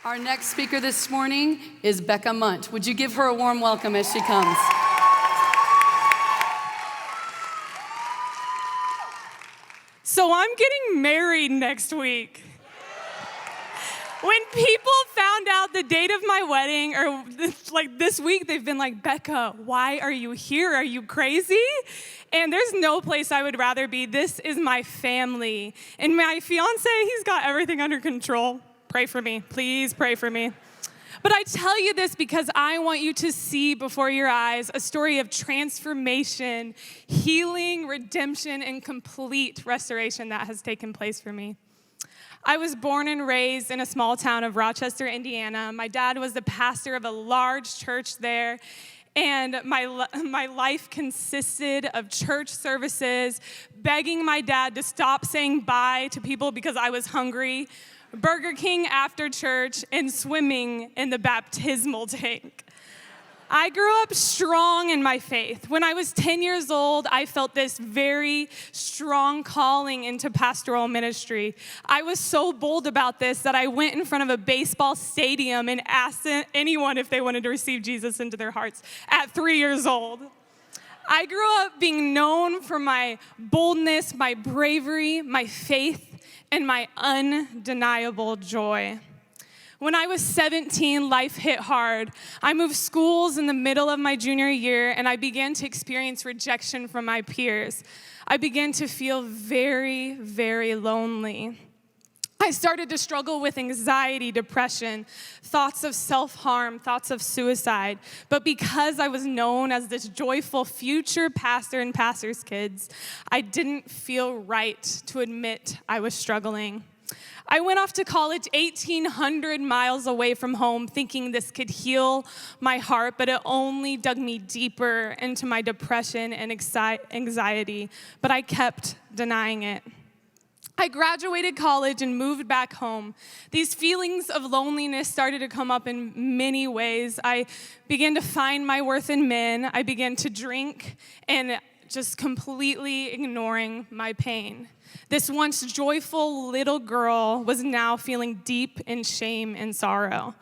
Our next speaker this morning is Becca Munt. Would you give her a warm welcome as she comes? So I'm getting married next week. When people found out the date of my wedding, or this week, they've been like, Becca, why are you here? Are you crazy? And there's no place I would rather be. This is my family. And my fiance, he's got everything under control. Pray for me. Please pray for me. But I tell you this because I want you to see before your eyes a story of transformation, healing, redemption, and complete restoration that has taken place for me. I was born and raised in a small town of Rochester, Indiana. My dad was the pastor of a large church there, and my life consisted of church services, begging my dad to stop saying bye to people because I was hungry, Burger King after church, and swimming in the baptismal tank. I grew up strong in my faith. When I was 10 years old, I felt this very strong calling into pastoral ministry. I was so bold about this that I went in front of a baseball stadium and asked anyone if they wanted to receive Jesus into their hearts at 3 years old. I grew up being known for my boldness, my bravery, my faith, and my undeniable joy. When I was 17, life hit hard. I moved schools in the middle of my junior year, and I began to experience rejection from my peers. I began to feel very, very lonely. I started to struggle with anxiety, depression, thoughts of self-harm, thoughts of suicide. But because I was known as this joyful future pastor and pastor's kids, I didn't feel right to admit I was struggling. I went off to college 1,800 miles away from home thinking this could heal my heart, but it only dug me deeper into my depression and anxiety, but I kept denying it. I graduated college and moved back home. These feelings of loneliness started to come up in many ways. I began to find my worth in men. I began to drink and just completely ignoring my pain. This once joyful little girl was now feeling deep in shame and sorrow.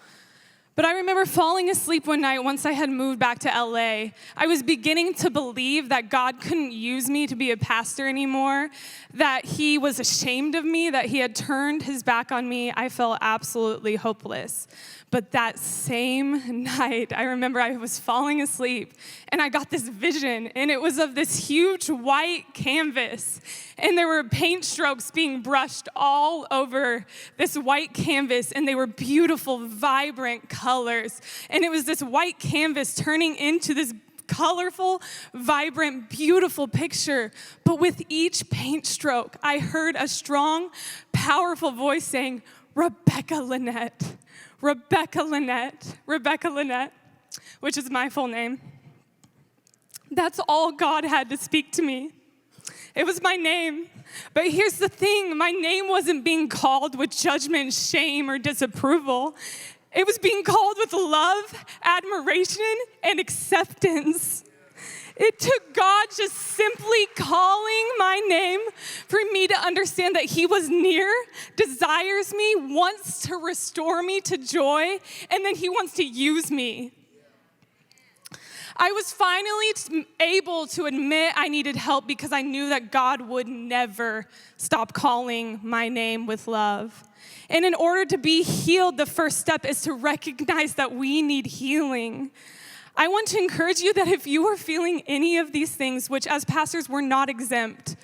But I remember falling asleep one night once I had moved back to LA. I was beginning to believe that God couldn't use me to be a pastor anymore, that he was ashamed of me, that he had turned his back on me. I felt absolutely hopeless. But that same night, I remember I was falling asleep, and I got this vision, and it was of this huge white canvas, and there were paint strokes being brushed all over this white canvas, and they were beautiful, vibrant colors, and it was this white canvas turning into this colorful, vibrant, beautiful picture. But with each paint stroke, I heard a strong, powerful voice saying, Rebecca Lynette. Rebecca Lynette, Rebecca Lynette, which is my full name. That's all God had to speak to me. It was my name. But here's the thing, my name wasn't being called with judgment, shame, or disapproval. It was being called with love, admiration, and acceptance. It took God just simply calling my name for me to understand that he was near, desires me, wants to restore me to joy, and then he wants to use me. I was finally able to admit I needed help because I knew that God would never stop calling my name with love. And in order to be healed, the first step is to recognize that we need healing. I want to encourage you that if you are feeling any of these things, which as pastors we're not exempt,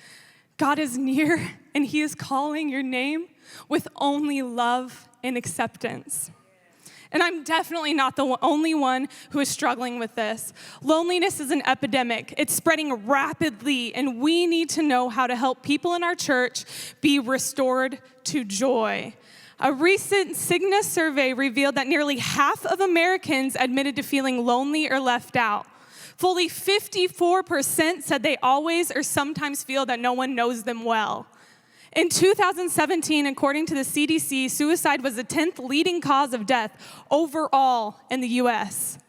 God is near and he is calling your name with only love and acceptance. And I'm definitely not the only one who is struggling with this. Loneliness is an epidemic. It's spreading rapidly, and we need to know how to help people in our church be restored to joy. A recent Cigna survey revealed that nearly half of Americans admitted to feeling lonely or left out. Fully 54% said they always or sometimes feel that no one knows them well. In 2017, according to the CDC, suicide was the 10th leading cause of death overall in the U.S.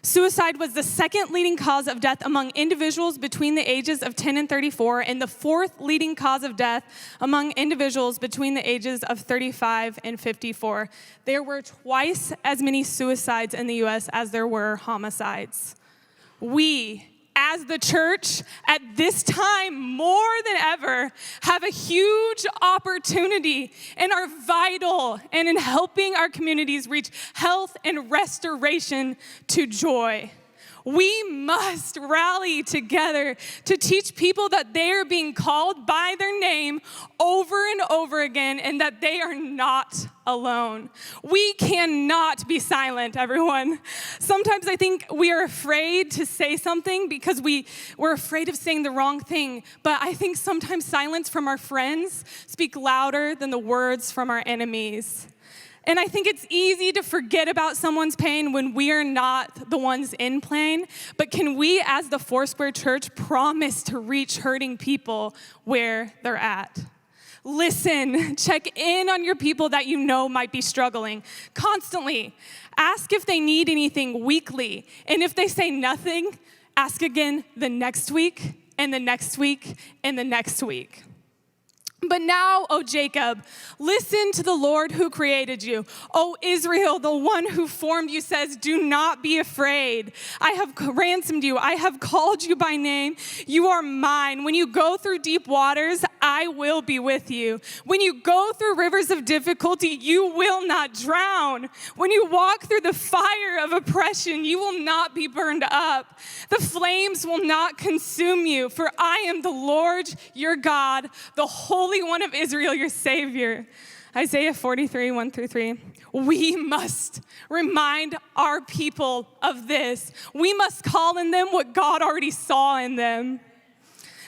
Suicide was the second leading cause of death among individuals between the ages of 10 and 34, and the fourth leading cause of death among individuals between the ages of 35 and 54. There were twice as many suicides in the U.S. as there were homicides. We, as the church, at this time, more than ever, have a huge opportunity and are vital in helping our communities reach health and restoration to joy. We must rally together to teach people that they are being called by their name over and over again and that they are not alone. We cannot be silent, everyone. Sometimes I think we are afraid to say something because we're afraid of saying the wrong thing. But I think sometimes silence from our friends speak louder than the words from our enemies. And I think it's easy to forget about someone's pain when we are not the ones in pain. But can we, as the Foursquare Church, promise to reach hurting people where they're at? Listen, check in on your people that you know might be struggling constantly. Ask if they need anything weekly. And if they say nothing, ask again the next week, and the next week, and the next week. But now, O Jacob, listen to the Lord who created you. O Israel, the one who formed you says, do not be afraid. I have ransomed you. I have called you by name. You are mine. When you go through deep waters, I will be with you. When you go through rivers of difficulty, you will not drown. When you walk through the fire of oppression, you will not be burned up. The flames will not consume you, for I am the Lord your God, the Holy One of Israel, your Savior. Isaiah 43, 1-3. We must remind our people of this. We must call in them what God already saw in them.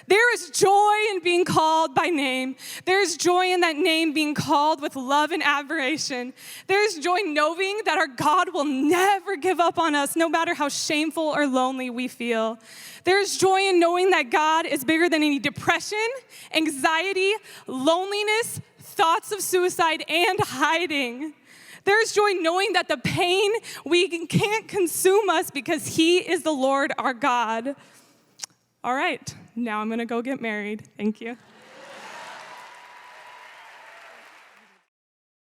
There is joy in being called by name. There is joy in that name being called with love and admiration. There is joy knowing that our God will never give up on us, no matter how shameful or lonely we feel. There is joy in knowing that God is bigger than any depression, anxiety, loneliness, thoughts of suicide, and hiding. There's joy knowing that the pain can't consume us because He is the Lord our God. All right, now I'm gonna go get married. Thank you.